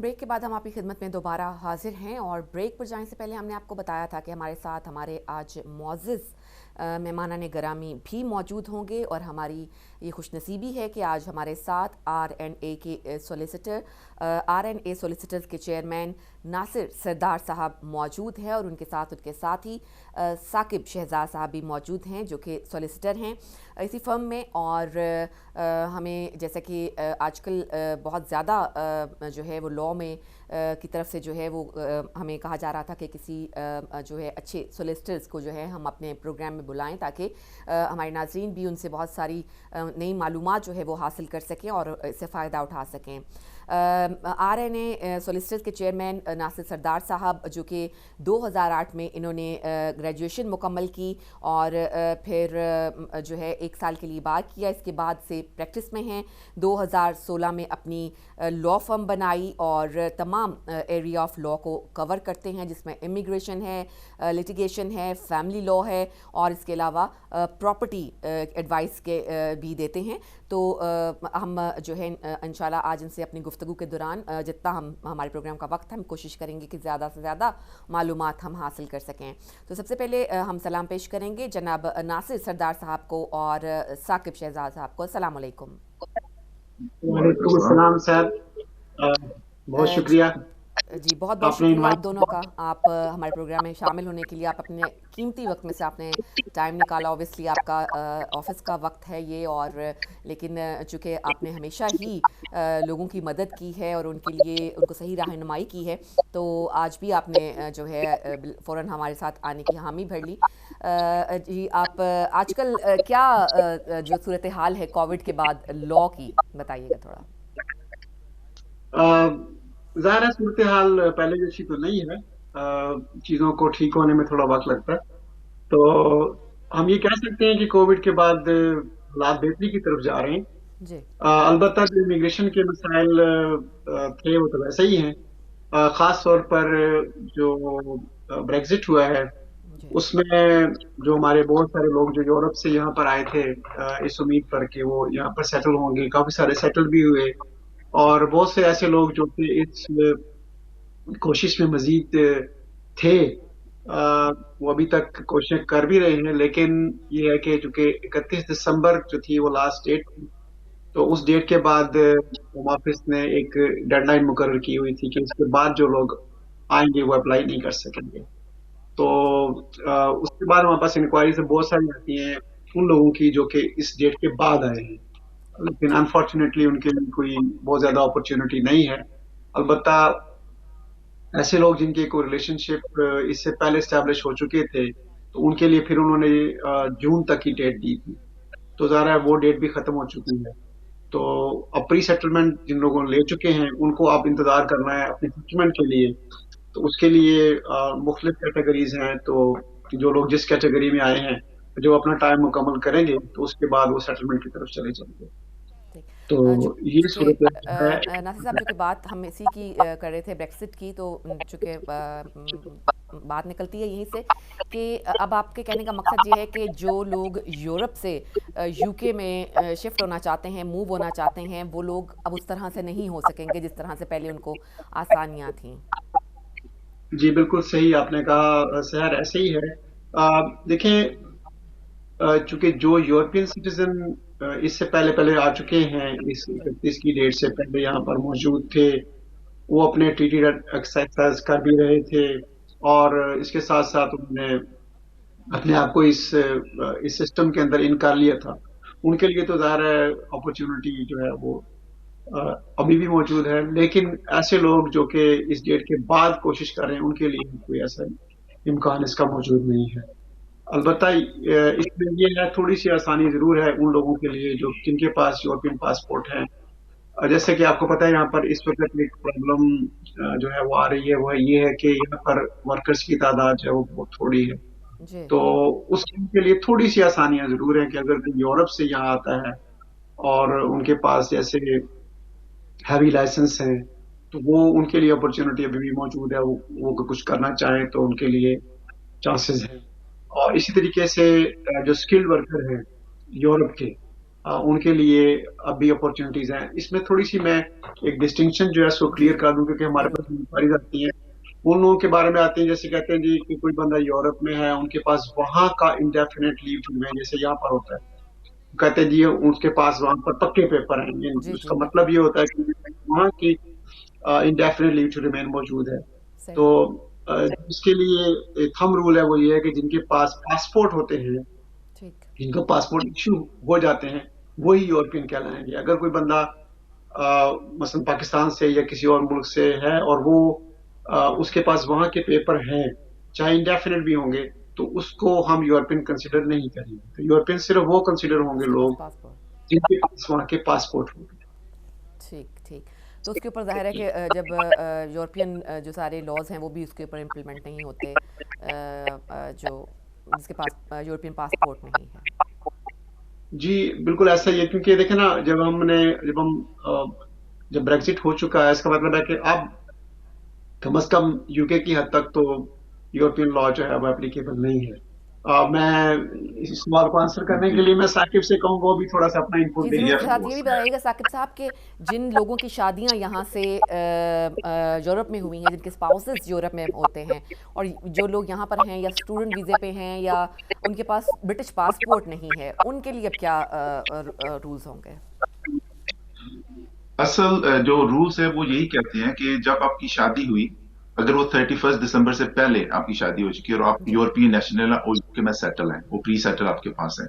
Break के बाद हम आपकी खिदमत में दोबारा हाजिर हैं और ब्रेक पर जाने से पहले हमने आपको बताया था कि हमारे साथ हमारे आज मुअज़्ज़ज़ मेहमानान गिरामी भी मौजूद होंगे और हमारी ये खुशनसीबी है कि आज हमारे साथ R&A के सॉलिसिटर R&A सॉलिसिटर्स के चेयरमैन नासिर सरदार साहब मौजूद हैं और उनके साथ ही साकिब शहजाद साहब भी मौजूद हैं जो कि सॉलिसिटर हैं इसी फर्म में। और हमें जैसा कि आजकल बहुत ज़्यादा जो है वो लॉ में की तरफ से जो है वो हमें कहा जा रहा था कि किसी जो है अच्छे सोलिसिटर्स को जो है हम अपने प्रोग्राम में बुलाएं ताकि हमारे नाज़रीन भी उनसे बहुत सारी नई मालूमात जो है वो हासिल कर सकें और इससे फ़ायदा उठा सकें। R&A सोलिसिटर्स के चेयरमैन नासिर सरदार साहब जो कि 2008 में इन्होंने ग्रेजुएशन मुकम्मल की और फिर जो है 1 साल के लिए बात किया, इसके बाद से प्रैक्टिस में हैं। 2016 में अपनी लॉ फर्म बनाई और तमाम एरिया ऑफ लॉ को कवर करते हैं जिसमें इमिग्रेशन है, लिटिगेशन है, फैमिली लॉ है और इसके अलावा प्रॉपर्टी एडवाइस के भी देते हैं। तो हम जो है इंशाल्लाह आज इनसे अपनी गुफ्तगू के दौरान जितना हमारे प्रोग्राम का वक्त है हम कोशिश करेंगे कि ज़्यादा से ज़्यादा मालूमात हम हासिल कर सकें। तो सबसे पहले हम सलाम पेश करेंगे जनाब नासिर सरदार साहब को और साकिब शहजाद साहब को। अस्सलाम वालेकुम। वालेकुम अस्सलाम सर, बहुत शुक्रिया जी बहुत बहुत आपने शुक्रिया आप इनवाइट। दोनों का, आप हमारे प्रोग्राम में शामिल होने के लिए आप अपने कीमती वक्त में से आपने टाइम निकाला। ऑब्वियसली आपका ऑफिस का वक्त है ये और लेकिन चूँकि आपने हमेशा ही लोगों की मदद की है और उनके लिए उनको सही रहनुमाई की है तो आज भी आपने जो है फ़ौरन हमारे साथ आने की हामी भर ली। जी आप आजकल क्या जो सूरत हाल है कोविड के बाद लॉ की बताइएगा थोड़ा। ज़ाहिर है सूरत हाल पहले जैसी तो नहीं है, चीज़ों को ठीक होने में थोड़ा वक्त लगता है। तो हम ये कह सकते हैं कि कोविड के बाद हालात बेहतरी की तरफ जा रहे हैं। जी अलबत्ता जो इमिग्रेशन के मसाइल थे वो तो वैसे ही हैं। ख़ास तौर पर जो ब्रेग्जिट हुआ है जी उसमें जो हमारे बहुत सारे लोग जो यूरोप से यहाँ पर आए थे इस उम्मीद पर कि वो यहाँ पर सेटल होंगे, काफी सारे सेटल भी हुए। और बहुत से ऐसे लोग जो कि इस कोशिश में मजीद थे, वो अभी तक कोशिश कर भी रहे हैं। लेकिन ये है कि चूंकि 31 दिसंबर जो थी वो लास्ट डेट थी, तो उस डेट के बाद होम ऑफिस ने एक डेडलाइन मुकर्रर की हुई थी कि इसके बाद जो लोग आएंगे वो अप्लाई नहीं कर सकेंगे। तो उसके बाद हमारे पास इंक्वायरी से बहुत सारी आती हैं उन लोगों की जो कि इस डेट के बाद आए हैं, लेकिन अनफॉर्चुनेटली उनके लिए कोई बहुत ज्यादा अपॉर्चुनिटी नहीं है। अलबत्ता ऐसे लोग जिनके कोई रिलेशनशिप इससे पहले स्टैब्लिश हो चुके थे तो उनके लिए फिर उन्होंने जून तक की डेट दी थी, तो ज़ाहिर है वो डेट भी खत्म हो चुकी है। तो अब प्री सेटलमेंट जिन लोगों ने ले चुके हैं उनको अब इंतजार करना है अपने सेटलमेंट के लिए। तो उसके लिए मुख्तलिफ कैटेगरीज हैं, तो जो लोग जिस कैटेगरी में आए हैं जो अपना टाइम मुकम्मल करेंगे तो उसके बाद वो सेटलमेंट की तरफ चले जाएंगे। ठीक। तो ये चूँकि सूरत है। नासिर साहब चूँकि बात हम इसी की कर रहे थे ब्रेक्सिट की, तो चूँकि बात निकलती है यहीं से कि अब आपके कहने का मकसद ये है कि जो लोग यूरोप से यूके में शिफ्ट होना चाहते हैं, मूव होना चाहते हैं, वो लोग अब उस तरह से नहीं हो सकेंगे जिस तरह से पहले उनको आसानियाँ थीं। जी बिल्कुल सही आपने कहा, शहर ऐसे ही है। देखें, चूंकि जो यूरोपियन सिटीजन इससे पहले पहले आ चुके हैं, इस 31 की डेट से पहले यहाँ पर मौजूद थे, वो अपने ट्रीटी एक्सरसाइज कर भी रहे थे और इसके साथ साथ उन्होंने अपने आप को इस सिस्टम के अंदर इन कर लिया था। उनके लिए तो ज़ाहिर है अपॉर्चुनिटी जो है वो अ, अभी भी मौजूद है। लेकिन ऐसे लोग जो कि इस डेट के बाद कोशिश कर रहे हैं उनके लिए कोई ऐसा इम्कान इसका मौजूद नहीं है। अलबत्ता इसमें ये है, थोड़ी सी आसानी जरूर है उन लोगों के लिए जो जिनके पास यूरोपियन पासपोर्ट है। जैसे कि आपको पता है यहाँ पर इस वक्त एक प्रॉब्लम जो है वो आ रही है, वो ये है कि यहाँ पर वर्कर्स की तादाद जो है वो बहुत थोड़ी है। जी तो उसके लिए थोड़ी सी आसानियां जरूर है कि अगर कोई यूरोप से यहाँ आता है और उनके पास जैसे हैवी लाइसेंस है तो वो उनके लिए अपॉर्चुनिटी अभी भी मौजूद है। वो कुछ करना चाहे तो उनके लिए चांसेस हैं। और इसी तरीके से जो स्किल्ड वर्कर हैं यूरोप के, उनके लिए अब भी अपॉर्चुनिटीज हैं। इसमें थोड़ी सी मैं एक डिस्टिंक्शन जो है सो जी क्लियर कर दूं, क्योंकि हमारे ज़रूर। पास इंक्वायरीज आती हैं उन लोगों के बारे में आती हैं, जैसे कहते हैं जी कि कोई बंदा यूरोप में है, उनके पास वहां का इंडेफिनेट लीव टू रिमेन, जैसे यहाँ पर होता है, कहते हैं जी उसके पास वहां पर पक्के पेपर हैं, जी उसका जी मतलब ये होता है कि वहाँ की इंडेफिनेट लीव टू रिमेन मौजूद है। तो सही। इसके लिए थंब रूल है, वो ये है कि जिनके पास पासपोर्ट होते हैं, ठीक। जिनको पासपोर्ट इशू हो जाते हैं, वही यूरोपियन कहलाएंगे। अगर कोई बंदा मसलन पाकिस्तान से या किसी और मुल्क से है और वो उसके पास वहाँ के पेपर हैं, चाहे इंडेफिनिट भी होंगे, तो उसको हम यूरोपियन कंसिडर नहीं करेंगे। तो यूरोपियन सिर्फ वो कंसिडर होंगे जिसके पास लोग पासपोर्ट। जिनके पास वहाँ के पासपोर्ट होंगे। ठीक ठीक। तो उसके ऊपर ज़ाहिर है कि जब यूरोपियन जो सारे लॉज हैं वो भी उसके ऊपर इम्प्लीमेंट नहीं होते, जो जिसके पास यूरोपियन पासपोर्ट नहीं है। जी बिल्कुल ऐसा ही है, क्योंकि देखें ना, जब ब्रेक्सिट हो चुका है, इसका मतलब है कि अब कम से कम यूके की हद तक तो यूरोपियन लॉ जो है वो एप्लीकेबल नहीं है। मैं इस सवाल को आंसर करने के जी लिए मैं साकिब से कहूँगा वो भी थोड़ा सा अपना इनपुट जी दे। ज़रूर, या साथ ये भी बताइएगा साकिब साहब कि जिन लोगों की शादियां यहाँ से यूरोप में हुई हैं, जिनके स्पाउसेस यूरोप में होते हैं, और जो लोग यहाँ पर हैं या स्टूडेंट वीज़े पे हैं या उनके पास ब्रिटिश पासपोर्ट नहीं है, उनके लिए अब क्या रूल्स होंगे? असल जो रूल्स है वो यही कहते हैं कि जब आपकी शादी हुई, अगर वो 31 दिसंबर से पहले आपकी शादी हो चुकी है और आप जी यूरोपियन नेशनल है और यूके में सेटल हैं, वो प्री सेटल आपके पास है,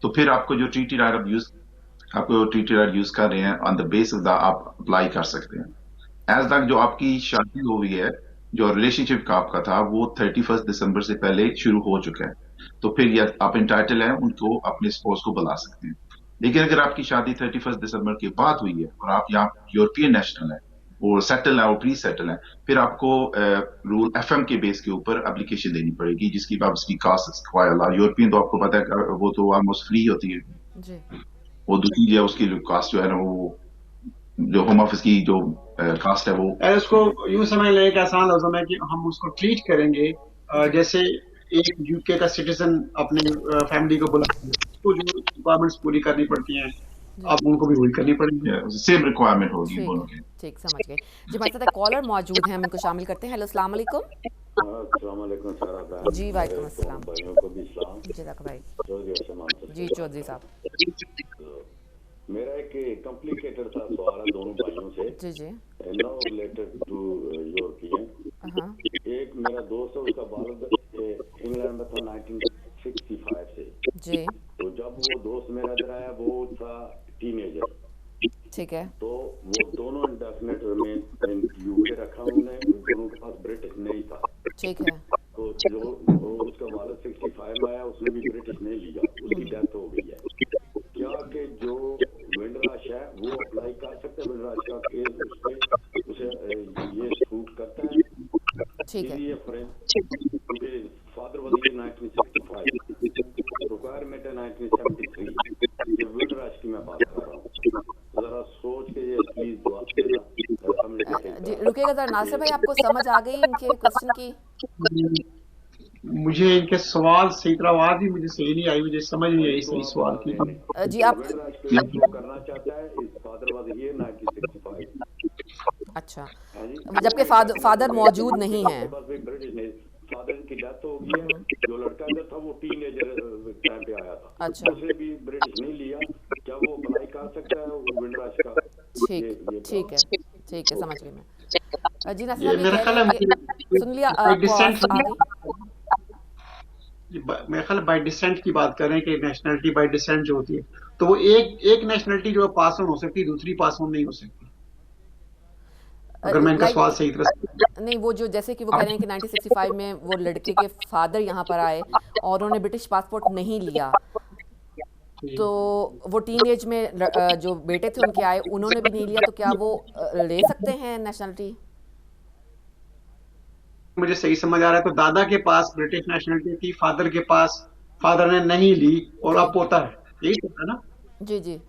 तो फिर आपको जो ट्रीटी राइट ऑफ यूज आपको ट्रीटी राइट यूज कर रहे हैं, ऑन द बेसिस दैट आप अप्लाई कर सकते हैं। एज ठीक। तक जो आपकी शादी हो गई है, जो रिलेशनशिप का आपका था, वो 31 दिसंबर से पहले शुरू हो चुका है, तो फिर ये आप इंटाइटल हैं उनको अपने स्पोर्स को बुला सकते हैं। लेकिन अगर आपकी शादी 31 दिसंबर के बाद हुई है और आप यहाँ यूरोपियन नेशनल है और सेटल है और प्री सेटल है, फिर आपको रूल एफएम के बेस के ऊपर एप्लीकेशन देनी पड़ेगी, जिसकी उसकी कास्ट यूरोपियन तो आपको पता है वो तो ऑलमोस्ट फ्री होती है। जी वो दूसरी है उसकी कास्ट जो है ना, वो जो होम ऑफिस की जो कास्ट है वो उसको यूं समझ लें कि आसान लफ्जों में कि हम उसको ट्रीट करेंगे जी जैसे एक यूके का सिटीजन अपने फैमिली को बुलाते हैं, उसको जो रिक्वायरमेंट्स पूरी करनी पड़ती हैं, जी अब उनको भी वही करनी पड़ेगी। सेम रिक्वायरमेंट होगी ठीक दोनों है। की। ठीक, समझ गई। जी, हमारे साथ एक कॉलर मौजूद हैं, हम इनको शामिल करते हैं। हेलो, अस्सलाम वालेकुम। अस्सलाम वालेकुम सारा बहन, जी मेरे वालेकुम दोनों अस्सलाम। भाइयों को भी सलाम। जी तक भाई। चौधरी अशमान से जी चौधरी साहब। तो मेरा एक कॉम्प्लिकेटेड सा सवाल है दोनों भाइयों से, जी जी। No related to European. हाँ एक मेरा दोस्त है, उसका बालद इंग्लैंड में था 1965 से। जी। तो जब वो दोस्त मेरा इधर आया वो था टीनेजर, ठीक है। तो वो दोनों इंडेफिनेट रिमेन यूके रखा उन्होंने, दोनों के पास ब्रिटिश नहीं था। ठीक है। तो जो उसका वालिद 65 में आया, उसने भी ब्रिटिश नहीं लिया, उसकी डेथ हो गई है। क्या कि जो विंडराश है वो अप्लाई कर सकते हैं, विंडराश का केस उस पे उसे ये सूट करता है? ठीक है। ये friend father was in 1965, requirement है 1973। ये विंडराश की मैं बात कर रहा हूँ, जरा सोच के ये प्लीज जवाब देना। जी रुकिएगा ज़रा, नासिर भाई आपको समझ आ गई इनके क्वेश्चन की? मुझे इनके सवाल सही तरह आवाज ही मुझे सही नहीं आई, मुझे समझ नहीं आई सही सवाल की। जी आप विंडराश के जो करना चाहता है, इस फादर वाज हियर 1965। अच्छा, हाँ जी, जबकि फादर मौजूद नहीं है। बस भी ब्रिटिश नहीं, फादर की डेथ हो गई है। जो लड़का इधर था वो टीनेजर टाइम पे आया था, अच्छा। उसने भी ब्रिटिश नहीं लिया। क्या वो अप्लाई कर सकता है वो विंडराश का? ठीक ठीक है। ठीक है, समझ गई मैं। जी नासिर ये साहब ये मेरा कह ख्याल रहे है हैं कि सुन लिया आपको डिसेंट, आ गई? मेरे ख्याल बाय डिसेंट की बात करें कि नेशनलिटी बाय डिसेंट जो होती है, तो वो एक नेशनलिटी जो पास ऑन हो सकती है, दूसरी पास ऑन नहीं हो सकती, अगर मैं इनका सवाल लाइक सही तरह से। नहीं, वो जो जैसे कि वो कह रहे हैं कि 1965 में वो लड़के के फादर यहाँ पर आए और उन्होंने ब्रिटिश पासपोर्ट नहीं लिया, तो वो टीन एज में जो बेटे थे उनके आए, उन्होंने भी नहीं लिया, तो क्या वो ले सकते हैं नेशनलिटी? मुझे सही समझ आ रहा है तो दादा के पास ब्रिटिश नेशनलिटी थी, फादर के पास, फादर ने नहीं ली और जी अब पोता है, यही तो है ना। जी जी।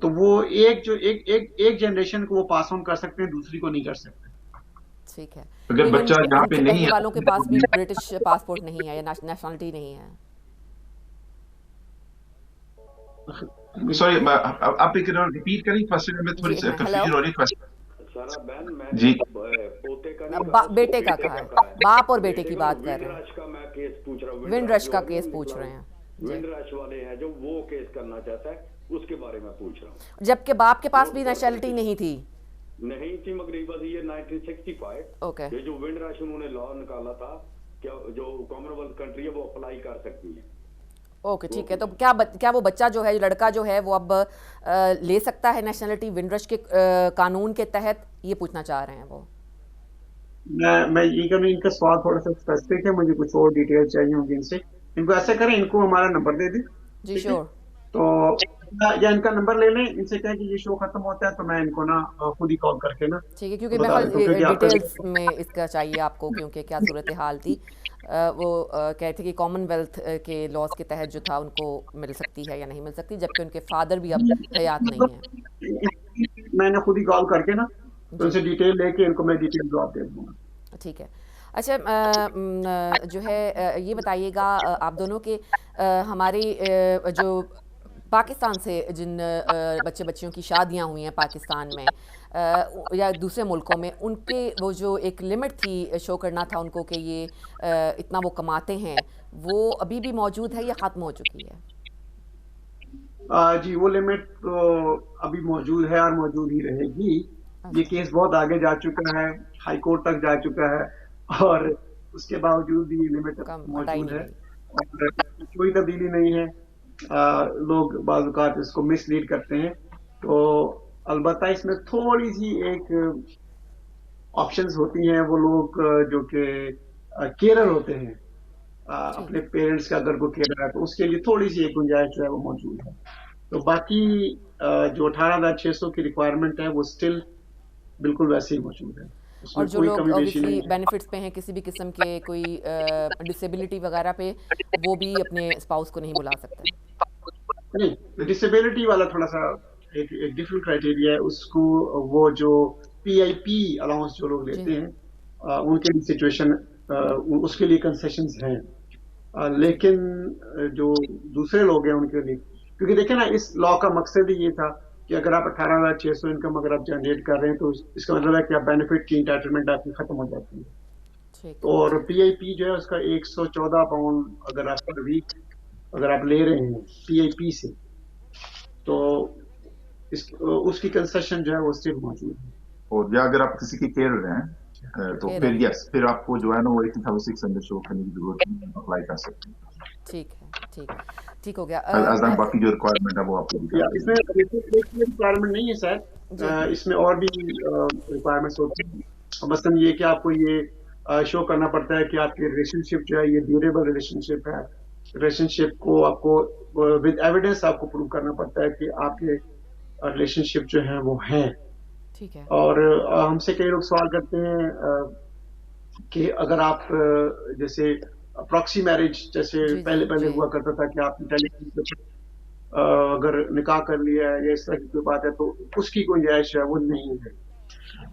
तो वो एक जनरेशन को वो पास ऑन कर सकते हैं, दूसरी को नहीं कर सकते। ठीक है। अगर इवन बच्चा यहाँ पे उनके नहीं पहले है, वालों के पास भी ब्रिटिश पासपोर्ट नहीं है या नेशनलिटी नहीं है? सॉरी, आप एक रिपीट करें क्वेश्चन में, थोड़ी जी एक मिनट, हेलो कंफ्यूजन हो रही है क्वेश्चन। सारा बहन मैंने जी पोते का नहीं कहा, बेटे का बेटे कहा है, का है। बाप और बेटे बेटे की का बात कर रहे हैं, विंडरश का मैं केस पूछ रहा हूँ। विंडरश जो का है केस ना पूछ निकला, रहे हैं जी, विंडरश वाले हैं जो वो केस करना चाहता है, उसके बारे में पूछ रहा हूँ। जबकि बाप के पास वो भी तो नेशनलिटी नहीं थी। नहीं थी, मगर ये बस ये 1965 ओके ये जो विंडरश उन्होंने लॉ निकाला था, क्या जो कॉमनवेल्थ कंट्री है वो अप्लाई कर सकती है। ओके ठीक है, तो क्या वो बच्चा जो है, लड़का जो है, वो अब ले सकता है नेशनलिटी विंडरश के कानून के तहत, ये पूछना चाह रहे हैं वो। मैं ये करूँ, इनका सवाल थोड़ा सा स्पेसिफिक है, मुझे कुछ और डिटेल चाहिए होंगी इनसे। इनको ऐसे करें, इनको हमारा नंबर दे दें, जी ठीक है? श्योर, तो या इनका नंबर ले लें, इनसे कहें कि ये शो खत्म होता है तो मैं इनको ना खुद ही कॉल करके ना ठीक है, क्योंकि बता देता हूँ, क्योंकि आपका डिटेल्स में इसका चाहिए आपको, क्योंकि क्या सूरत हाल थी। वो कह रहे थे कि कॉमनवेल्थ के लॉज के तहत जो था उनको मिल सकती है या नहीं मिल सकती, जबकि उनके फादर भी अब हयात नहीं है। मैंने खुद ही कॉल करके ना तो जी उनसे डिटेल लेके इनको मैं डिटेल जवाब दे दूंगा। ठीक है। अच्छा जो है ये बताइएगा आप दोनों के हमारी जो पाकिस्तान से जिन बच्चे बच्चियों की शादियां हुई हैं पाकिस्तान में या दूसरे मुल्कों में, उनके वो जो एक लिमिट थी शो करना था उनको कि ये इतना वो कमाते हैं, वो अभी भी मौजूद है या ख़त्म हो चुकी है? जी, वो लिमिट तो अभी मौजूद है और मौजूद ही रहेगी। ये अच्छा केस बहुत आगे जा चुका है, हाई कोर्ट तक जा चुका है और उसके बावजूद भी ये लिमिट कम हटाई मौजूद नहीं है गई। और कोई तब्दीली नहीं है। लोग बाज़ औक़ात इसको मिसलीड करते हैं, तो अलबत्ता इसमें थोड़ी सी एक ऑप्शंस होती हैं। वो लोग जो कि केयरर होते हैं, ठीक अपने पेरेंट्स का अगर कोई केयरर है तो उसके लिए थोड़ी सी एक गुंजाइश जो है वो मौजूद है। तो बाकी जो 18,600 की रिक्वायरमेंट है वो स्टिल बिल्कुल वैसे ही मौजूद है, और उसमें जो कोई लोग कमी पेशी ऑब्वियसली नहीं है। बेनिफिट्स पे हैं, किसी भी किस्म के कोई डिसेबिलिटी वगैरह पे, वो भी अपने स्पाउस को नहीं बुला सकते। नहीं, डिसेबिलिटी वाला थोड़ा सा एक डिफरेंट क्राइटेरिया है उसको। वो जो PIP अलाउंस जो लोग जी लेते हैं, उनके लिए सिचुएशन, उसके लिए कंसेशंस हैं। ठीक लेकिन जो दूसरे लोग हैं उनके लिए, क्योंकि देखें ना, इस लॉ का मकसद ही ये था कि अगर आप 18,600 इनकम अगर आप जनरेट कर रहे हैं तो इसका मतलब है कि आप बेनिफिट की इंटाइटलमेंट आपकी खत्म हो जाती है। ठीक और ठीक PIP जो है उसका 114 पाउंड अगर आप पर वीक अगर आप ले रहे हैं PIP से, तो इस उसकी कंसेशन जो है वो स्टिल मौजूद है। और या अगर आप किसी के केयर हैं तो कह फिर रहे हैं। यस, फिर आपको जो है ना वो 80,600 शो करने की जरूरत नहीं, अप्लाई कर सकते हैं। ठीक है, ठीक ठीक हो गया। as बाकी जो रिक्वायरमेंट है वो आपको दिखा या दी इसमें रिक्वायरमेंट नहीं है सर, जी इसमें और भी रिक्वायरमेंट्स होती हैं। मसलन ये कि आपको ये शो करना पड़ता है कि आपकी रिलेशनशिप जो है ये ड्यूरेबल रिलेशनशिप है। रिलेशनशिप को आपको विद एविडेंस आपको प्रूव करना पड़ता है कि आपके रिलेशनशिप जो है वो हैं। ठीक है और हमसे कई लोग सवाल करते हैं कि अगर आप जैसे प्रॉक्सी मैरिज जैसे जी जी पहले पहले जी हुआ करता था कि आप टेलीफोन पे अगर निकाह कर लिया है या इस तरह की कोई बात है तो उसकी गुंजाइश है वो नहीं है।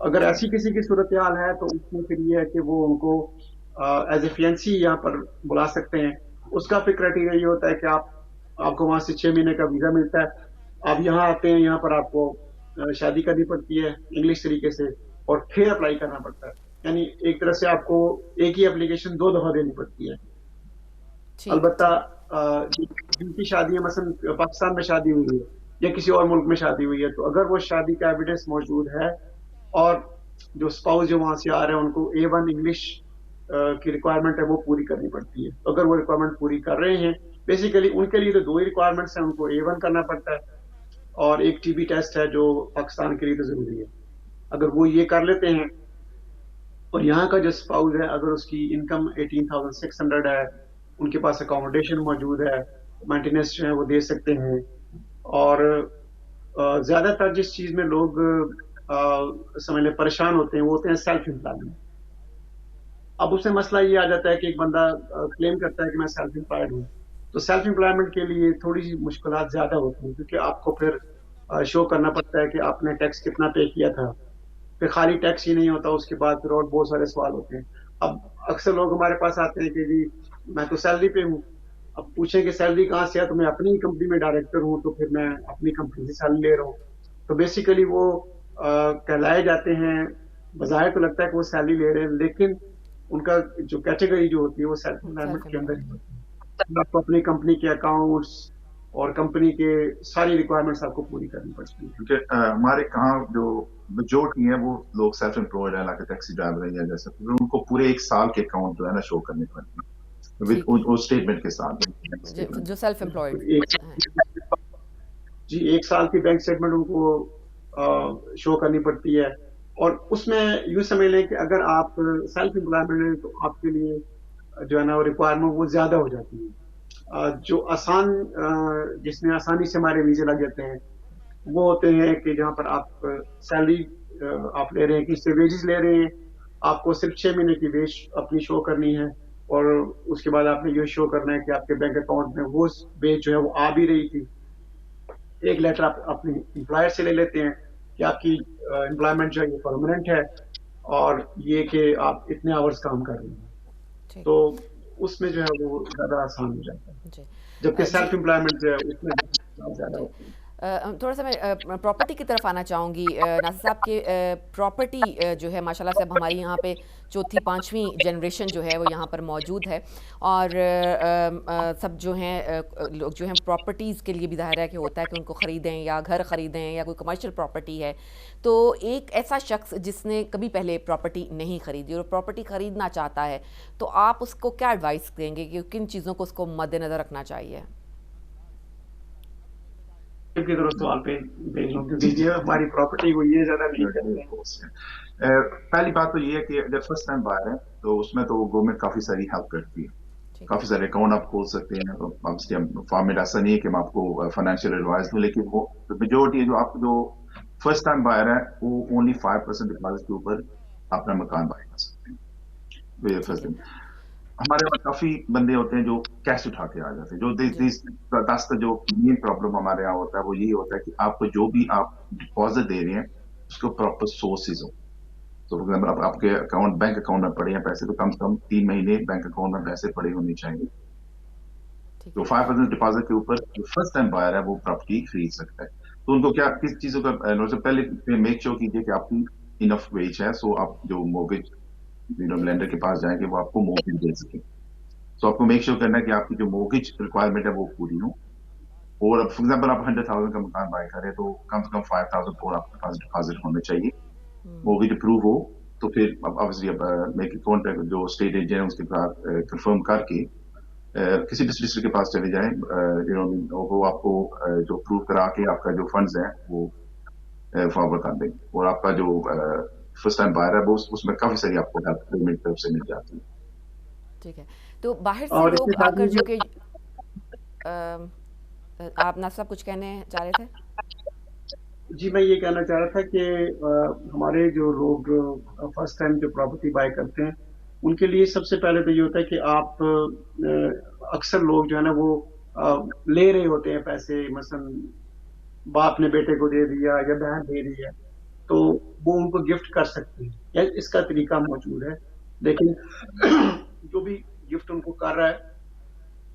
अगर ठीक ऐसी किसी की सूरत हाल है तो उसमें फिर ये है कि वो उनको एज ए फियंसी यहाँ पर बुला सकते हैं। उसका फिर क्राइटेरिया ये होता है कि आपको वहां से 6 महीने का वीजा मिलता है, आप यहाँ आते हैं, यहाँ पर आपको शादी करनी पड़ती है इंग्लिश तरीके से और फिर अप्लाई करना पड़ता है। यानी एक तरह से आपको एक ही एप्लीकेशन 2 दफा देनी पड़ती है। ठीक अलबत्ता ठीक जिनकी शादी है, मसलन पाकिस्तान में शादी हुई है या किसी और मुल्क में शादी हुई है, तो अगर वो शादी का एविडेंस मौजूद है और जो स्पाउस जो वहां से आ रहे हैं उनको A1 इंग्लिश की रिक्वायरमेंट है वो पूरी करनी पड़ती है। तो अगर वो रिक्वायरमेंट पूरी कर रहे हैं, बेसिकली उनके लिए तो 2 ही रिक्वायरमेंट्स हैं, उनको A1 करना पड़ता है और एक TB टेस्ट है जो पाकिस्तान के लिए तो जरूरी है। अगर वो ये कर लेते हैं और यहाँ का जो स्पाउस है अगर उसकी इनकम 18,600 है, उनके पास अकोमोडेशन मौजूद है, मेंटेनेंस जो है वो दे सकते हैं। और ज्यादातर जिस चीज में लोग समझ लें परेशान होते हैं वो होते हैं सेल्फ एम्प्लॉयमेंट। अब उसमें मसला ये आ जाता है कि एक बंदा क्लेम करता है कि मैं सेल्फ एम्प्लॉयड हूँ, तो सेल्फ एम्प्लॉयमेंट के लिए थोड़ी सी मुश्किलात ज्यादा होती हैं, क्योंकि आपको फिर शो करना पड़ता है कि आपने टैक्स कितना पे किया था। फिर खाली टैक्स ही नहीं होता, उसके बाद फिर और बहुत सारे सवाल होते हैं। अब अक्सर लोग हमारे पास आते हैं कि जी मैं तो सैलरी पे हूँ, अब पूछे कि सैलरी कहाँ से है, तो मैं अपनी कंपनी में डायरेक्टर हूँ, तो फिर मैं अपनी कंपनी से सैलरी ले रहा हूँ। तो बेसिकली वो कहलाए जाते हैं, बजाय तो लगता है कि वो सैलरी ले रहे हैं, लेकिन उनका जो कैटेगरी जो होती है वो सेल्फ एम्प्लॉयमेंट के अंदर ही होती है। आपको अपनी कंपनी के अकाउंट्स और कंपनी के सारी रिक्वायरमेंट्स आपको पूरी करनी पड़ती है। क्योंकि हमारे कहाँ जो मेजोरिटी है वो लोग सेल्फ एम्प्लॉयड है, लाइक टैक्सी ड्राइवर है या जैसा, तो उनको पूरे एक साल के अकाउंट जो है ना शो करने पड़ते हैं विद उस स्टेटमेंट के साथ। जो सेल्फ एम्प्लॉयड जी, एक साल की बैंक स्टेटमेंट उनको शो करनी पड़ती है। और उसमें यूँ समझ लें कि अगर आप सेल्फ एम्प्लॉयमेंट हैं तो आपके लिए जो है ना वो रिक्वायरमेंट वो ज़्यादा हो जाती है। जो आसान जिसमें आसानी से हमारे वीज़े लग जाते हैं वो होते हैं कि जहाँ पर आप सैलरी आप ले रहे हैं, किससे वेजेस ले रहे हैं, आपको सिर्फ 6 महीने की वेज अपनी शो करनी है, और उसके बाद आपने ये शो करना है कि आपके बैंक अकाउंट में वो वेज जो है वो आ भी रही थी। एक लेटर आप अपने एम्प्लॉयर से ले लेते हैं कि आपकी एम्प्लॉयमेंट जो है ये परमानेंट है और ये कि आप इतने आवर्स काम कर रहे हैं, तो उसमें जो है वो ज़्यादा आसान हो जाता है। जबकि सेल्फ एम्प्लॉयमेंट जो है उसमें ज़्यादा होता है। थोड़ा सा मैं प्रॉपर्टी की तरफ आना चाहूँगी। नासिर साहब के प्रॉपर्टी जो है माशाल्लाह से अब हमारी यहाँ पे चौथी पांचवी जनरेशन जो है वो यहाँ पर मौजूद है, और सब जो हैं लोग जो हैं प्रॉपर्टीज़ के लिए भी ज़ाहिर है कि होता है कि उनको ख़रीदें या घर ख़रीदें या कोई कमर्शियल प्रॉपर्टी है। तो एक ऐसा शख्स जिसने कभी पहले प्रॉपर्टी नहीं ख़रीदी और प्रॉपर्टी ख़रीदना चाहता है, तो आप उसको क्या एडवाइस देंगे कि किन चीज़ों को उसको मद्देनज़र रखना चाहिए? की तरफ सवाल पे भेज लो, क्योंकि ये हमारी प्रॉपर्टी को ये ज्यादा नहीं करते हैं। पहली बात तो ये है कि अगर फर्स्ट टाइम बायर है तो उसमें तो गवर्नमेंट काफी सारी हेल्प करती है, काफी सारे अकाउंट आप खोल सकते हैं। फॉर्मेट ऐसा नहीं है कि मैं आपको फाइनेंशियल एडवाइस दूं, लेकिन वो मेजोरिटी जो आप जो फर्स्ट टाइम बायर है वो ओनली 5% डिपॉजिट के ऊपर अपना मकान बाय कर सकते हैं। फर्स्ट टाइम हमारे पास काफी बंदे होते हैं जो कैश उठा के आ जाते हैं। जो दस जो मेन प्रॉब्लम हमारे यहाँ होता है वो ये होता है कि आपको जो भी आप डिपॉजिट दे रहे हैं उसको प्रॉपर सोर्सेज हो। तो फॉर एग्जाम्पल आपके अकाउंट बैंक अकाउंट में पड़े हैं पैसे, तो कम से कम 3 महीने बैंक अकाउंट में पैसे पड़े होने चाहिए। तो 5% डिपॉजिट के ऊपर जो फर्स्ट टाइम बायर है वो प्रॉपर्टी खरीद सकता है। तो उनको क्या किस चीजों का पहले मेक श्योर कीजिए कि आपकी इनफ वेज है, सो आप जो मोर्गेज लेंडर के पास जाएंगे वो आपको मोर्गेज दे सके। तो आपको मेक श्योर करना है कि आपकी जो मोर्गेज रिक्वायरमेंट है वो पूरी हो। और फॉर एग्जाम्पल आप 100,000 का मकान बाय करें तो कम से कम 5,000 और आपके पास डिपॉजिट होने चाहिए, मोर्गेज अप्रूव हो। तो फिर ऑब्वियसली अब मेक अकाउंट पे जो स्टेट एजेंट है उसके साथ कंफर्म करके किसी भी सोलिसिटर के पास चले जाएं, वो आपको जो अप्रूव करा के आपका जो फंड्स है वो फॉरवर्ड कर देंगे। और आपका जो फर्स्ट टाइम बायर है वो उसमें काफी सारी आपको हेल्प गवर्नमेंट की तरफ से मिल जाती है। ठीक है, तो बाहर से लोग आकर जो कि आप ना सब कुछ कहने चाह रहे थे? जी, मैं ये कहना चाह रहा था कि हमारे जो लोग फर्स्ट टाइम जो प्रॉपर्टी बाय करते हैं उनके लिए सबसे पहले तो ये होता है कि आप अक्सर लोग जो है ना वो ले रहे होते हैं पैसे, मसलन बाप ने बेटे को दे दिया या बहन दे रही है, तो वो उनको गिफ्ट कर सकते हैं या इसका तरीका मौजूद है। लेकिन जो भी गिफ्ट उनको कर रहा है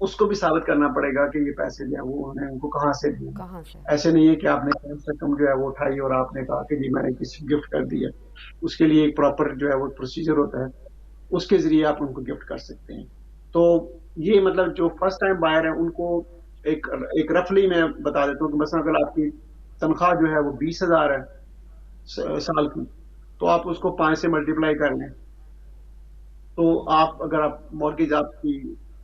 उसको भी साबित करना पड़ेगा कि ये पैसे जो है वो उनको कहाँ से दिए। ऐसे नहीं है कि आपने कम से कम जो है वो उठाई और आपने कहा कि जी मैंने किसी गिफ्ट कर दिया। उसके लिए एक प्रॉपर जो है वो प्रोसीजर होता है, उसके जरिए आप उनको गिफ्ट कर सकते हैं। तो ये मतलब जो फर्स्ट टाइम बायर है उनको एक रफली मैं बता देता हूँ कि मसलन अगर आपकी तनख्वाह जो है वो 20,000 है साल की, तो आप उसको 5 से मल्टीप्लाई कर लें, तो आप अगर आप मॉर्गेज आपकी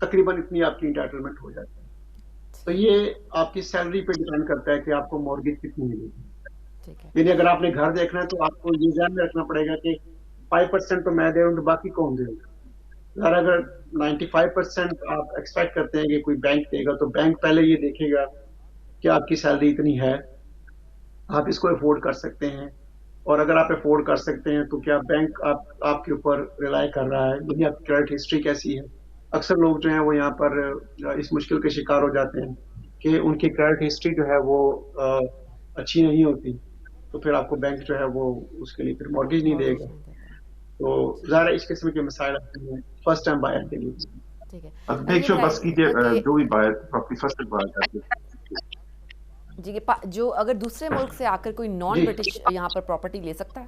तकरीबन इतनी आपकी इंटाइटलमेंट हो जाती है। तो ये आपकी सैलरी पे डिपेंड करता है कि आपको मॉर्गेज कितनी मिलेगी। यानी अगर आपने घर देखना है तो आपको ये ध्यान में रखना पड़ेगा कि 5% तो मैं दे रहा हूँ, तो बाकी कौन देगा। अगर 95% आप एक्सपेक्ट करते हैं कि कोई बैंक देगा, तो बैंक पहले ये देखेगा कि आपकी सैलरी इतनी है, आप इसको अफोर्ड कर सकते हैं, और अगर आप अफोर्ड कर सकते हैं तो क्या बैंक आपके ऊपर रिलाई कर रहा है, यानी आपकी क्रेडिट हिस्ट्री कैसी है। अक्सर लोग जो हैं वो यहाँ पर इस मुश्किल के शिकार हो जाते हैं कि उनकी क्रेडिट हिस्ट्री जो है वो अच्छी नहीं होती, तो फिर आपको बैंक जो है वो उसके लिए फिर मॉर्गेज नहीं देगा। तो ज़्यादा इस किस्म के मसाइल आते हैं फर्स्ट टाइम बायर के लिए। ठीक है। अब मेक ये श्योर बस कीजिए बताइए जो भी बायर प्रॉपर्टी फर्स्ट बायर करते हैं। जी कि जो अगर दूसरे मुल्क से आकर कोई नॉन जी ब्रिटिश यहाँ पर प्रॉपर्टी ले सकता है?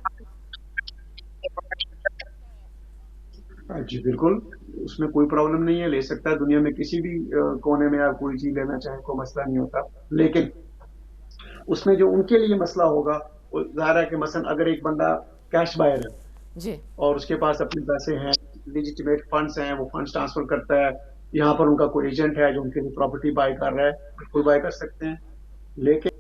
जी बिल्कुल, उसमें कोई प्रॉब्लम नहीं है, ले सकता है। दुनिया में किसी भी कोने में आप कोई चीज लेना चाहें, कोई मसला नहीं होता। लेकिन उसमें जो उनके लिए मसला होगा, वो ज़ाहिर है कि मसलन अगर एक बंदा कैश बायर है जी और उसके पास अपने पैसे हैं, लेजिटिमेट फंड्स हैं, वो फंड्स ट्रांसफर करता है, यहाँ पर उनका कोई एजेंट है जो उनके लिए प्रॉपर्टी बाय कर रहा है, बिल्कुल बाय कर सकते हैं। लेकिन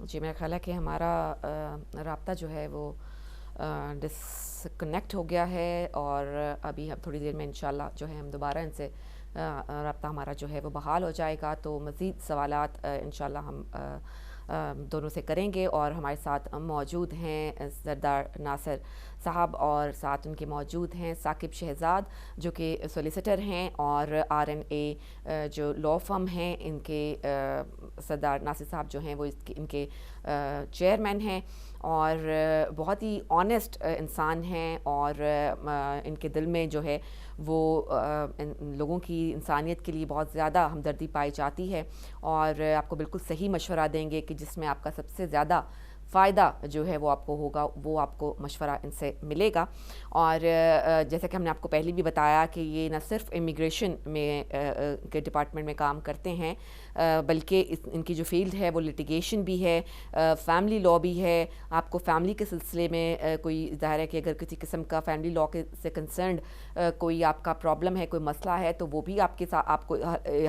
जी, मेरा ख्याल है कि हमारा राब्ता जो है वो डिसकनेक्ट हो गया है और अभी हम थोड़ी देर में इंशाल्लाह जो है हम दोबारा इनसे राब्ता हमारा जो है वो बहाल हो जाएगा। तो मज़ीद सवालात इंशाल्लाह हम दोनों से करेंगे और हमारे साथ मौजूद हैं सरदार नासिर साहब और साथ उनके मौजूद हैं साकिब शहजाद जो कि सॉलिसिटर हैं और RNA जो लॉ फर्म हैं इनके सरदार नासिर साहब जो हैं वो इनके चेयरमैन हैं और बहुत ही ऑनेस्ट इंसान हैं और इनके दिल में जो है वो लोगों की इंसानियत के लिए बहुत ज़्यादा हमदर्दी पाई जाती है और आपको बिल्कुल सही मशवरा देंगे कि जिसमें आपका सबसे ज़्यादा फ़ायदा जो है वो आपको होगा, वो आपको मशवरा इनसे मिलेगा। और जैसा कि हमने आपको पहले भी बताया कि ये न सिर्फ इमिग्रेशन में के डिपार्टमेंट में काम करते हैं बल्कि इनकी जो फील्ड है वो लिटिगेशन भी है, फैमिली लॉ भी है। आपको फैमिली के सिलसिले में कोई ज़ाहिर है कि अगर किसी किस्म का फैमिली लॉ के से कंसर्न्ड कोई आपका प्रॉब्लम है, कोई मसला है तो वो भी आपके साथ आपको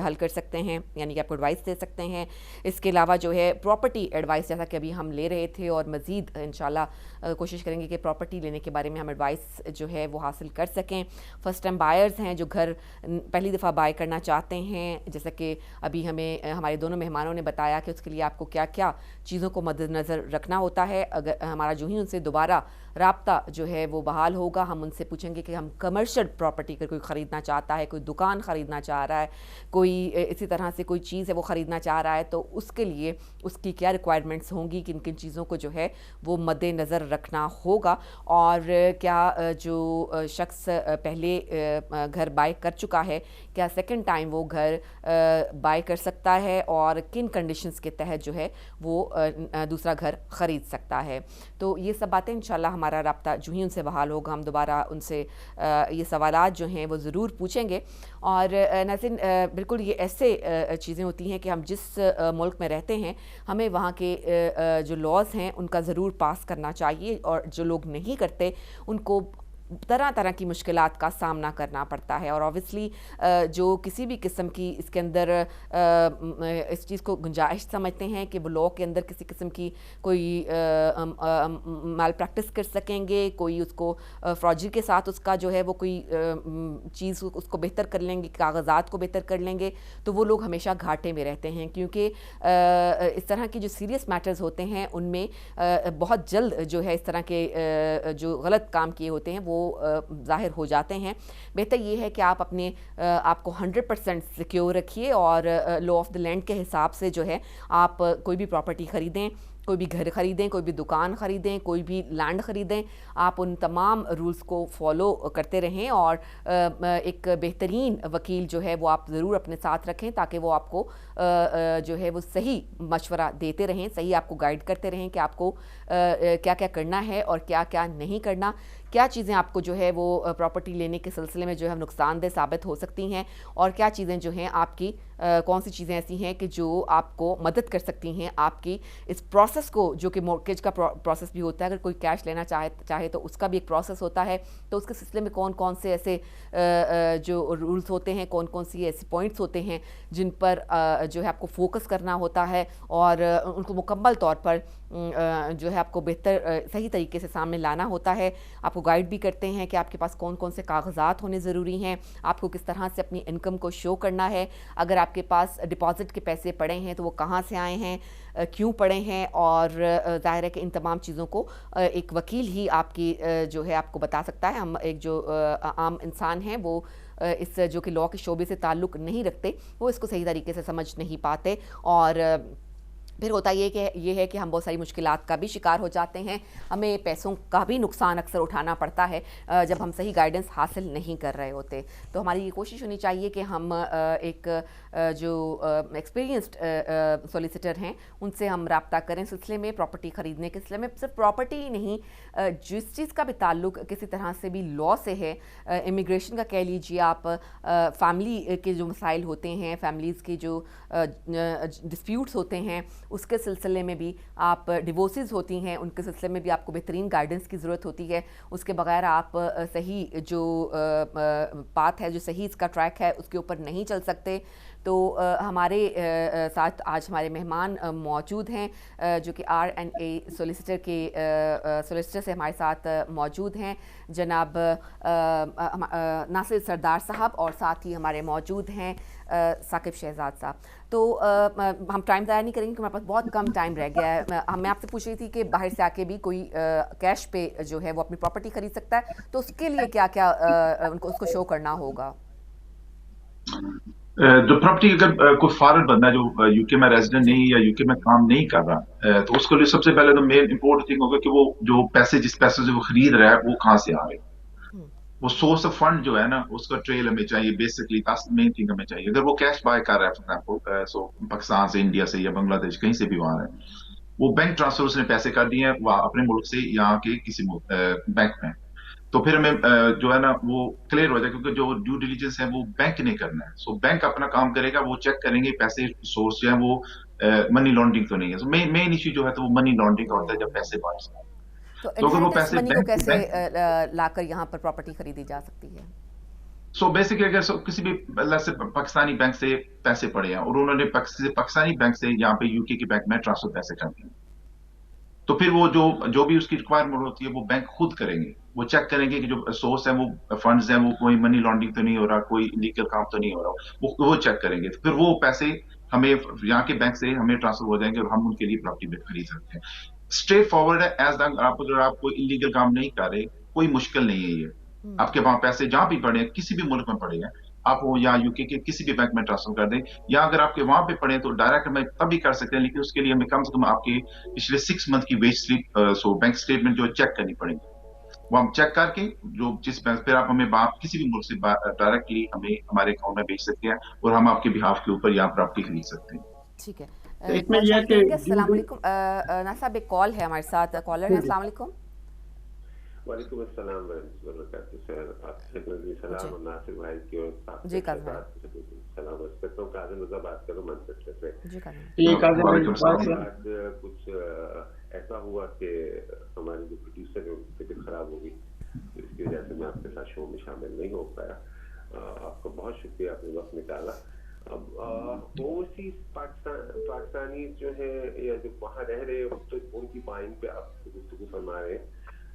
हल कर सकते हैं, यानी कि आपको एडवाइस दे सकते हैं। इसके अलावा जो है प्रॉपर्टी एडवाइस जैसा कि अभी हम ले रहे थे और मज़ीद इंशाल्लाह कोशिश करेंगे कि प्रॉपर्टी लेने के बारे में हम एडवाइस जो है वो हासिल कर सकें। फ़र्स्ट टाइम बायर्स हैं जो घर पहली दफ़ा बाय करना चाहते हैं, जैसा कि अभी हमें हमारे दोनों मेहमानों ने बताया कि उसके लिए आपको क्या क्या चीज़ों को मद्देनज़र रखना होता है। अगर हमारा जो ही उनसे दोबारा राब्ता जो है वो बहाल होगा, हम उनसे पूछेंगे कि हम कमर्शियल प्रॉपर्टी अगर कोई ख़रीदना चाहता है, कोई दुकान ख़रीदना चाह रहा है, कोई इसी तरह से कोई चीज़ है वो ख़रीदना चाह रहा है तो उसके लिए उसकी क्या रिक्वायरमेंट्स होंगी, किन किन चीज़ों को जो है वो मद्देनज़र रखना होगा और क्या जो शख्स पहले घर बाय कर चुका है क्या सेकंड टाइम वो घर बाय कर सकता है और किन कंडीशंस के तहत जो है वो दूसरा घर ख़रीद सकता है। तो ये सब बातें इंशाल्लाह हमारा राब्ता जो ही उनसे बहाल होगा हम दोबारा उनसे ये सवालात जो हैं वो ज़रूर पूछेंगे। और नाज़रीन बिल्कुल ये ऐसे चीज़ें होती हैं कि हम जिस मुल्क में रहते हैं हमें वहाँ के जो लॉज़ हैं उनका ज़रूर पास करना चाहिए और जो लोग नहीं करते उनको तरह तरह की मुश्किलात का सामना करना पड़ता है। और ऑब्वियसली जो किसी भी किस्म की इसके अंदर इस चीज़ को गुंजाइश समझते हैं कि वो लॉ के अंदर किसी किस्म की कोई माल प्रैक्टिस कर सकेंगे, कोई उसको फ्रॉजी के साथ उसका जो है वो कोई चीज़ उसको बेहतर कर लेंगे, कागज़ात को बेहतर कर लेंगे, तो वो लोग हमेशा घाटे में रहते हैं क्योंकि इस तरह की जो सीरियस मैटर्स होते हैं उनमें बहुत जल्द जो है इस तरह के जो गलत काम किए होते हैं वो ज़ाहिर हो जाते हैं। बेहतर ये है कि आप अपने आप को 100% सिक्योर रखिए और लॉ ऑफ द लैंड के हिसाब से जो है आप कोई भी प्रॉपर्टी ख़रीदें, कोई भी घर ख़रीदें, कोई भी दुकान ख़रीदें, कोई भी लैंड ख़रीदें, आप उन तमाम रूल्स को फॉलो करते रहें और एक बेहतरीन वकील जो है वो आप ज़रूर अपने साथ रखें ताकि वो आपको जो है वो सही मशवरा देते रहें, सही आपको गाइड करते रहें कि आपको क्या क्या करना है और क्या क्या नहीं करना, क्या चीज़ें आपको जो है वो प्रॉपर्टी लेने के सिलसिले में जो है नुकसानदेह साबित हो सकती हैं और क्या चीज़ें जो हैं आपकी कौन सी चीज़ें ऐसी हैं कि जो आपको मदद कर सकती हैं आपकी इस प्रोसेस को, जो कि मॉर्गेज का प्रोसेस भी होता है। अगर कोई कैश लेना चाहे तो उसका भी एक प्रोसेस होता है, तो उसके सिलसिले में कौन कौन से ऐसे जो रूल्स होते हैं, कौन कौन सी ऐसे पॉइंट्स होते हैं जिन पर जो है आपको फोकस करना होता है और उनको मुकम्मल तौर पर जो है आपको बेहतर सही तरीके से सामने लाना होता है। आपको गाइड भी करते हैं कि आपके पास कौन कौन से कागजात होने ज़रूरी हैं, आपको किस तरह से अपनी इनकम को शो करना है, अगर आपके पास डिपॉज़िट के पैसे पड़े हैं तो वो कहाँ से आए हैं, क्यों पड़े हैं, और ज़ाहिर है कि इन तमाम चीज़ों को एक वकील ही आपकी जो है आपको बता सकता है। हम एक जो आम इंसान हैं वो इस जो कि लॉ के शोबे से ताल्लुक़ नहीं रखते वो इसको सही तरीके से समझ नहीं पाते और پھر ہوتا یہ ہے کہ ہم بہت ساری مشکلات کا بھی شکار ہو جاتے ہیں، ہمیں پیسوں کا بھی نقصان اکثر اٹھانا پڑتا ہے جب ہم صحیح گائیڈنس حاصل نہیں کر رہے ہوتے. تو ہماری یہ کوشش ہونی چاہیے کہ ہم ایک جو ایکسپیرینسڈ سولیسیٹر ہیں ان سے ہم رابطہ کریں سلسلے میں، پراپرٹی خریدنے کے سلسلے میں. صرف پراپرٹی ہی نہیں، جس چیز کا بھی تعلق کسی طرح سے بھی لا سے ہے، امیگریشن کا کہہ لیجیے آپ، فیملی کے جو مسائل ہوتے ہیں، فیملیز کے جو ڈسپیوٹس ہوتے ہیں اس کے سلسلے میں بھی، آپ ڈیورسز ہوتی ہیں ان کے سلسلے میں بھی آپ کو بہترین گائیڈنس کی ضرورت ہوتی ہے. اس کے بغیر آپ صحیح جو پاتھ ہے، جو صحیح اس کا ٹریک ہے اس کے اوپر نہیں چل سکتے. تو ہمارے ساتھ آج ہمارے مہمان موجود ہیں جو کہ R&A سولیسیٹر کے سولیسیٹر سے ہمارے ساتھ موجود ہیں، جناب ناصر سردار صاحب، اور ساتھ ہی ہمارے موجود ہیں ثاقب شہزاد صاحب. تو ہم ٹائم ضائع نہیں کریں گے، ہمارے پاس بہت کم ٹائم رہ گیا ہے. میں آپ سے پوچھ رہی تھی کہ باہر سے آ کے بھی کوئی کیش پہ جو ہے وہ اپنی پراپرٹی خرید سکتا ہے، تو اس کے لیے کیا کیا اس کو شو کرنا ہوگا؟ جو پراپرٹی اگر کوئی فارن بندہ جو یو کے میں ریزیڈنٹ نہیں یا یو کے میں کام نہیں کر رہا، تو اس کے لیے سب سے پہلے تو مین امپورٹنٹ تھنگ ہوگا کہ وہ جو پیسے جس پیسے سے وہ خرید رہا ہے وہ کہاں سے آ رہے ہیں. وہ سورس آف فنڈ جو ہے نا اس کا ٹریل ہمیں چاہیے. بیسکلی مین تھنگ ہمیں چاہیے. اگر وہ کیش بائی کر رہا ہے فار ایگزامپل، سو پاکستان سے، انڈیا سے یا بنگلہ دیش کہیں سے بھی وہاں ہے، وہ بینک ٹرانسفر اس نے پیسے کر دیے ہیں وہ اپنے ملک سے یہاں کے کسی بینک میں، تو پھر ہمیں جو ہے نا وہ کلیئر ہو جائے، کیونکہ جو ڈیو ڈیلیجنس ہے وہ بینک نے کرنا ہے. سو بینک اپنا کام کرے گا، وہ چیک کریں گے پیسے سورس جو ہے وہ منی لانڈرنگ تو نہیں ہے. مین ایشو جو ہے تو وہ منی لانڈرنگ کا ہوتا ہے جب پیسے باہر سے. تو اگر وہ انہیریٹنس پیسے منی کو کیسے لا کر یہاں پر پراپرٹی خریدی جا سکتی ہے؟ سو بیسکلی اگر کسی بھی اللہ سے پاکستانی بینک سے پیسے پڑے ہیں اور انہوں نے پاکستانی بینک سے یہاں پہ یو کے بینک میں ٹرانسفر پیسے کر دیے، تو پھر وہ جو بھی اس کی ریکوائرمنٹ ہوتی ہے وہ بینک خود کریں گے. وہ چیک کریں گے کہ جو سورس ہے وہ فنڈز ہیں وہ کوئی منی لانڈرنگ تو نہیں ہو رہا، کوئی لیگل کام تو نہیں ہو رہا، وہ چیک کریں گے. پھر وہ پیسے ہمیں یہاں کے بینک سے ہمیں ٹرانسفر ہو جائیں گے اور ہم ان کے لیے پراپرٹی خرید سکتے ہیں. اسٹریٹ فارورڈ ہے. ایز لانگ آپ کوئی انلیگل کام نہیں کر رہے، کوئی مشکل نہیں ہے. یہ آپ کے وہاں پیسے جہاں بھی پڑے ہیں، کسی بھی ملک میں پڑے ہیں، آپ وہ یا یو کے کسی بھی بینک میں ٹرانسفر کر دیں، یا اگر آپ کے وہاں پہ پڑے تو ڈائریکٹ ہمیں تب بھی کر سکتے ہیں، لیکن اس کے لیے ہمیں کم سے کم آپ کے پچھلے 6 منتھ کی ویج سلپ بینک اسٹیٹمنٹ جو چیک کرنی پڑے گی. وہ ہم چیک کر کے جو جس بینک پھر آپ ہمیں کسی بھی ملک سے ڈائریکٹلی ہمیں ہمارے اکاؤنٹ میں بھیج سکتے ہیں اور ہم آپ کے بہاف کے اوپر یہاں پراپرٹی خرید سکتے ہیں. ٹھیک ہے. اس میں یہ ہے کہ السلام علیکم ناصر صاحب، ایک کال ہے ہمارے ساتھ، کالر ہے. السلام علیکم. وعلیکم السلام ورحمۃ اللہ وبرکاتہ. سر آپ سے سلام اور ناصر بھائی کی اور جی کاظم سلام عرض کرتا ہوں. کاظم رضا بات کروں منچسٹر سے. جی کاظم. آج کچھ ایسا ہوا کہ ہمارے جو پروڈیوسر ہے ان کی طبیعت خراب ہو گئی، اس کی وجہ سے میں آپ کے ساتھ شو میں شامل نہیں ہو پایا. آپ کا بہت شکریہ، آپ نے وقت نکالا. اب اوورسیز پاکستانی جو ہے یا جو وہاں رہ رہے ہیں ان کی بائنگ پہ آپ گفتگو فرما رہے ہیں،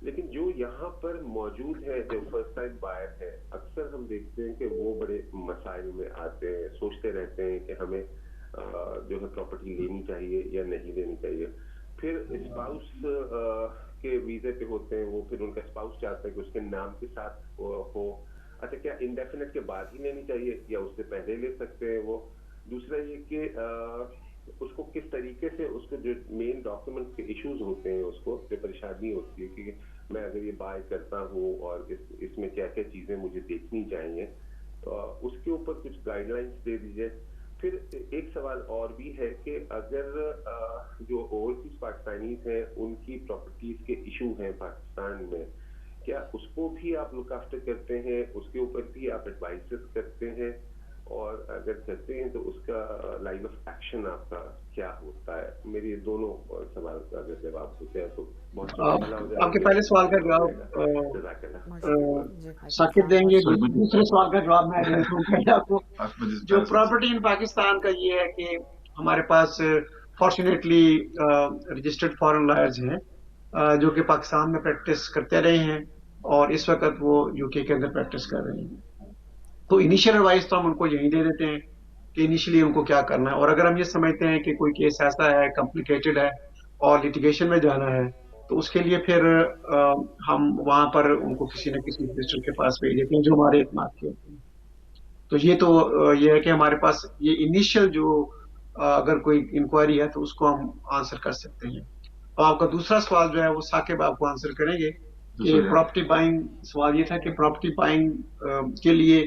لیکن جو یہاں پر موجود ہے جو فرسٹ ٹائم بائر ہے، اکثر ہم دیکھتے ہیں کہ وہ بڑے مسائل میں آتے ہیں، سوچتے رہتے ہیں کہ ہمیں جو ہے پراپرٹی لینی چاہیے یا نہیں لینی چاہیے. پھر اسپاؤس کے ویزے پہ ہوتے ہیں، وہ پھر ان کا اسپاؤس چاہتا ہے کہ اس کے نام کے ساتھ ہو. اچھا، کیا انڈیفینٹ کے بعد ہی لینی چاہیے یا اس سے پہلے لے سکتے ہیں وہ؟ دوسرا یہ کہ اس کو کس طریقے سے اس کو جو مین ڈاکیومنٹ کے ایشوز ہوتے ہیں اس کو جو پریشانی ہوتی ہے کہ میں اگر یہ بائی کرتا ہوں اور اس میں کیا کیا چیزیں مجھے دیکھنی چاہیے، اس کے اوپر کچھ گائیڈ لائنس دے دیجیے. پھر ایک سوال اور بھی ہے کہ اگر جو اوورسیز پاکستانیز ہیں ان کی پراپرٹیز کے ایشو ہیں پاکستان میں، کیا اس کو بھی آپ لک آفٹر کرتے ہیں؟ اس کے اوپر بھی آپ ایڈوائزز کرتے ہیں؟ اور اگر کرتے ہیں تو اس کا لائن آف ایکشن آپ کا کیا ہوتا ہے؟ میری دونوں سوال کا اگر جواب ہوتے ہیں تو بہت آپ کے پہلے سوال کا جواب ثاقب دیں گے، دوسرے سوال کا جواب میں دوں گا آپ کو. جو پراپرٹی ان پاکستان کا یہ ہے کہ ہمارے پاس فارچونیٹلی رجسٹرڈ فارن لائرز ہیں جو کہ پاکستان میں پریکٹس کرتے رہے ہیں اور اس وقت وہ یو کے اندر پریکٹس کر رہے ہیں. تو انیشیل ایڈوائس تو ہم ان کو یہی دے دیتے ہیں کہ انیشلی ان کو کیا کرنا ہے. اور اگر ہم یہ سمجھتے ہیں کہ کوئی کیس ایسا ہے کمپلیکیٹڈ ہے اور لٹیگیشن میں جانا ہے تو اس کے لیے پھر ہم وہاں پر ان کو کسی نہ کسی رجسٹر کے پاس بھیج دیتے ہیں جو ہمارے اعتماد کے ہوتے ہیں. تو یہ ہے کہ ہمارے پاس یہ انیشیل جو अगर कोई इंक्वायरी है तो उसको हम आंसर कर सकते हैं। और आपका दूसरा सवाल जो है वो साकिब आपको आंसर करेंगे कि प्रॉपर्टी बाइंग, सवाल ये था कि प्रॉपर्टी बाइंग के लिए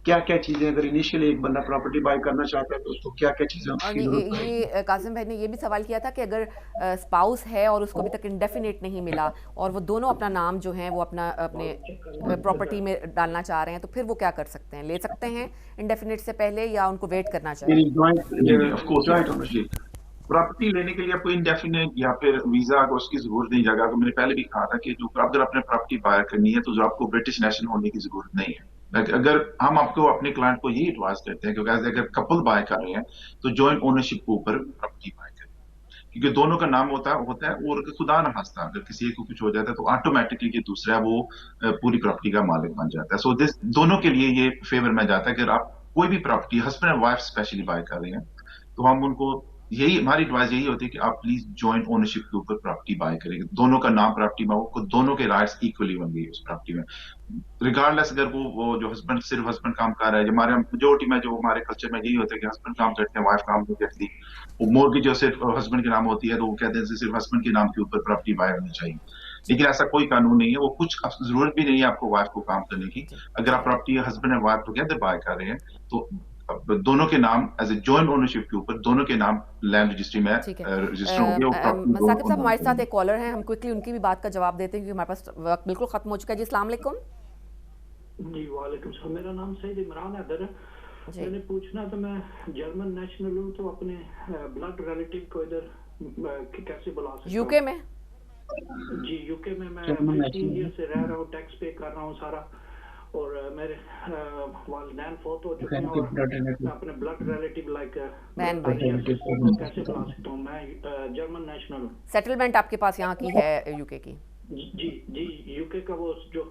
क्या क्या चीजें, अगर इनिशियली एक बंदा प्रॉपर्टी बाय करना चाहता है तो उसको क्या क्या चीजें और उसकी जरूरत है। ये कासिम भाई ने ये भी सवाल किया था कि अगर स्पाउस है और उसको अभी तक इंडेफिनेट नहीं मिला और वो दोनों अपना नाम जो है वो अपने प्रॉपर्टी में डालना चाह रहे हैं, तो फिर वो क्या कर सकते हैं? ले सकते हैं इंडेफिनेट से पहले या उनको वेट करना चाहिए? ऑफ कोर्स प्रॉपर्टी लेने के लिए आपको इंडेफिनेट या फिर वीजा को उसकी जरूरत नहीं जाएगा। मैंने पहले भी कहा था कि जो अगर आपने प्रॉपर्टी बाय करनी है तो जो आपको ब्रिटिश नेशनल होने की जरूरत नहीं है। अगर हम आपको अपने क्लाइंट को यही एडवाइस करते हैं, क्योंकि अगर कपल बाय कर रहे हैं तो जॉइंट ओनरशिप के ऊपर प्रॉपर्टी बाय करें, क्योंकि दोनों का नाम होता है और खुदा न खास्ता अगर किसी एक को कुछ हो जाता है तो ऑटोमेटिकली जो दूसरा है वो पूरी प्रॉपर्टी का मालिक बन जाता है। सो दिस दोनों के लिए ये फेवर में जाता है कि अगर आप कोई भी property husband and wife specially buy कर रहे हैं तो हम उनको यही, हमारी एडवाइस यही होती है कि आप प्लीज जॉइंट ओनरशिप के ऊपर प्रॉपर्टी बाय करेंगे, दोनों का नाम प्रॉपर्टी में हो, दोनों के राइट्स इक्वली होंगे उस प्रॉपर्टी में, रिगार्डलेस अगर वो जो हस्बैंड सिर्फ हस्बैंड काम कर रहा है। हमारे मेजोरिटी में जो हमारे कल्चर में यही होता है कि हस्बैंड काम करते हैं, वाइफ काम नहीं करती, वो मोर्गेज जो सिर्फ हस्बैंड के नाम होती है तो वो कहते हैं सिर्फ हस्बैंड के नाम के ऊपर प्रॉपर्टी बाय होनी चाहिए, लेकिन ऐसा कोई कानून नहीं है। वो कुछ जरूरत भी नहीं है आपको वाइफ को काम करने की। अगर आप property husband and wife together by कर रहे हैं तो दोनों के नाम एज ए जॉइंट ओनरशिप के ऊपर दोनों के नाम लैंड रजिस्ट्री में रजिस्टर होंगे। साकिब साहब हमारे साथ एक कॉलर हैं, हम क्विकली उनकी भी बात का जवाब देते हैं क्योंकि हमारे पास वक्त बिल्कुल खत्म हो चुका है। जी अस्सलाम वालेकुम। जी वालेकुम सलाम, मेरा नाम सईद इमरान है। मैंने पूछना था, मैं जर्मन नेशनल हूँ तो अपने ब्लड रिलेटिव को इधर कैसे बुला सकता हूँ? यूके में? जी यूके में मैं 15 ईयर से रह रहा हूँ, टैक्स पे कर रहा हूँ सारा, और मेरे वालिदैन फोत हो चुके हैं और मैं अपने ब्लड रिलेटिव लाइक बहन भाई कैसे बुला सकता हूँ? मैं जर्मन नेशनल हूँ। सेटलमेंट आपके पास यहाँ की है यूके की? जी जी यूके का वो जो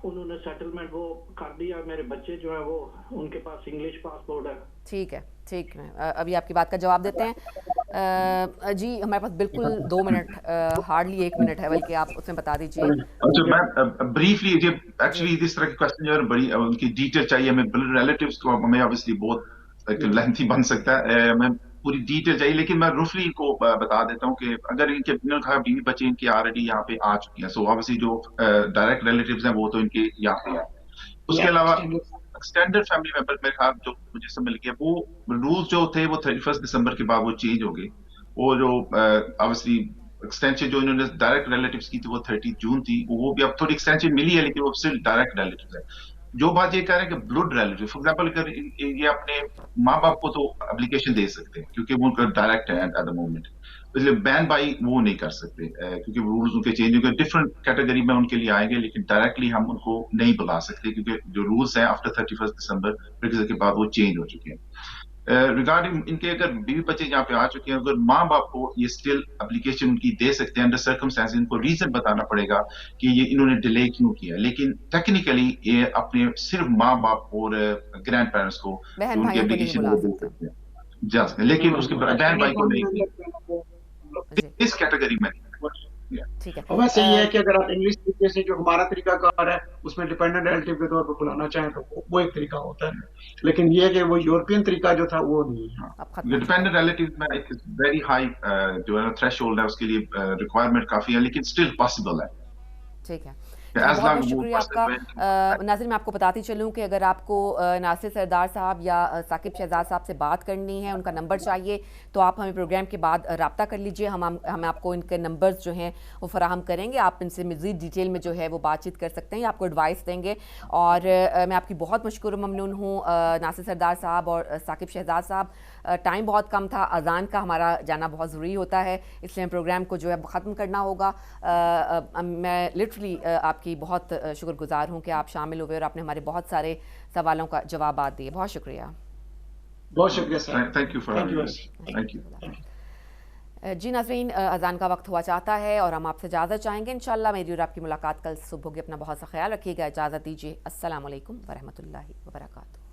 उन्होंने सेटलमेंट वो कर दिया, मेरे बच्चे जो है वो उनके पास इंग्लिश पासपोर्ट है। ठीक है, ठीक है, अभी आपकी बात का जवाब देते हैं। जी हमारे पास बिल्कुल 2 मिनट, हार्डली 1 मिनट है, बल्कि आप उसमें बता दीजिए। अच्छा मैं ब्रीफली, एक्चुअली इस तरह के क्वेश्चन जो बड़ी उनकी डिटेल चाहिए हमें, ब्लड रिलेटिव्स को हमें ऑब्वियसली बहुत लेंथी बन सकता है, हमें पूरी डिटेल चाहिए, लेकिन मैं रफली इनको बता देता हूँ कि अगर इनके बीवी बच्चे इनके ऑलरेडी यहाँ पे आ चुके हैं, सो ऑब्वियसली जो डायरेक्ट रिलेटिव्स हैं वो तो इनके यहाँ पे हैं। उसके अलावा एक्सटेंडेड फैमिली मेंबर मेरे ख्याल जो मुझे सब मिल गया, वो रूल्स जो थे वो 31 दिसंबर के बाद वो चेंज हो गए। वो जो ऑब्वियसली एक्सटेंशन जो इन्होंने डायरेक्ट रिलेटिव्स की थी वो 30 जून थी, वो भी अब थोड़ी एक्सटेंशन मिली है लेकिन वो स्टिल डायरेक्ट रिलेटिव्स है। जो बात ये कह रहे हैं कि ब्लड रिलेटिव, फॉर एग्जांपल अगर ये अपने माँ बाप को तो एप्लीकेशन दे सकते हैं क्योंकि वो उनका डायरेक्ट है एट द मोमेंट, इसलिए बहन भाई वो नहीं कर सकते क्योंकि रूल्स उनके चेंज हो गए, डिफरेंट कैटेगरी में उनके लिए आएंगे, लेकिन डायरेक्टली हम उनको नहीं बुला सकते क्योंकि जो रूल्स हैं आफ्टर 31 दिसंबर के बाद वो चेंज हो चुके हैं। रिगार्डिंग इनके अगर बीवी बच्चे यहाँ पे आ चुके हैं, अगर माँ बाप को ये स्टिल एप्लीकेशन उनकी दे सकते हैं अंडर सर्कमस्टेंस, इनको रीजन बताना पड़ेगा कि ये इन्होंने डिले क्यों किया, लेकिन टेक्निकली ये अपने सिर्फ माँ बाप और ग्रैंड पेरेंट्स को उनकी एप्लीकेशन दे सकते हैं, लेकिन उसके बहन भाई को नहीं, इस कैटेगरी में। ठीक है, और वैसे ये है कि अगर आप इंग्लिश तरीके से जो हमारा तरीकाकार है उसमें डिपेंडेंट रिलेटिव के तौर पर बुलाना चाहें तो वो एक तरीका होता है, लेकिन ये कि वो यूरोपियन तरीका जो था वो नहीं है। डिपेंडेंट रिलेटिव में एक वेरी हाई जो है थ्रेशोल्ड है, उसके लिए रिक्वायरमेंट काफी है, लेकिन स्टिल पॉसिबल है। ठीक है, बहुत बहुत शुक्रिया आपका। नाज़रीन मैं आपको बताती चलूँ कि अगर आपको नासिर सरदार साहब या साकिब शहजाद साहब से बात करनी है, उनका नंबर चाहिए, तो आप हमें प्रोग्राम के बाद रब्ता कर लीजिए, हम आपको इनके नंबर्स जो हैं वो फराहम करेंगे, आप इनसे मज़ीद डिटेल में जो है वो बातचीत कर सकते हैं, आपको एडवाइस देंगे। और मैं आपकी बहुत मशकूर ममनून हूँ नासिर सरदार साहब और साकिब शहजाद साहब। टाइम बहुत कम था, अज़ान का हमारा जाना बहुत ज़रूरी होता है, इसलिए प्रोग्राम को जो है ख़त्म करना होगा। मैं लिटरली आपकी बहुत शुक्रगुजार हूँ कि आप शामिल हुए और आपने हमारे बहुत सारे सवालों का जवाब दिए। बहुत शुक्रिया। बहुत शुक्रिया sir, thank you for thank you. जी नाज़रीन, अज़ान का वक्त हुआ चाहता है और हम आपसे इजाज़त चाहेंगे। इंशाअल्लाह मेरी और आपकी मुलाकात कल सुबह होगी। अपना बहुत सा ख्याल रखिएगा, इजाज़त दीजिए। अस्सलाम वालेकुम व रहमतुल्लाहि व बरकातुहू।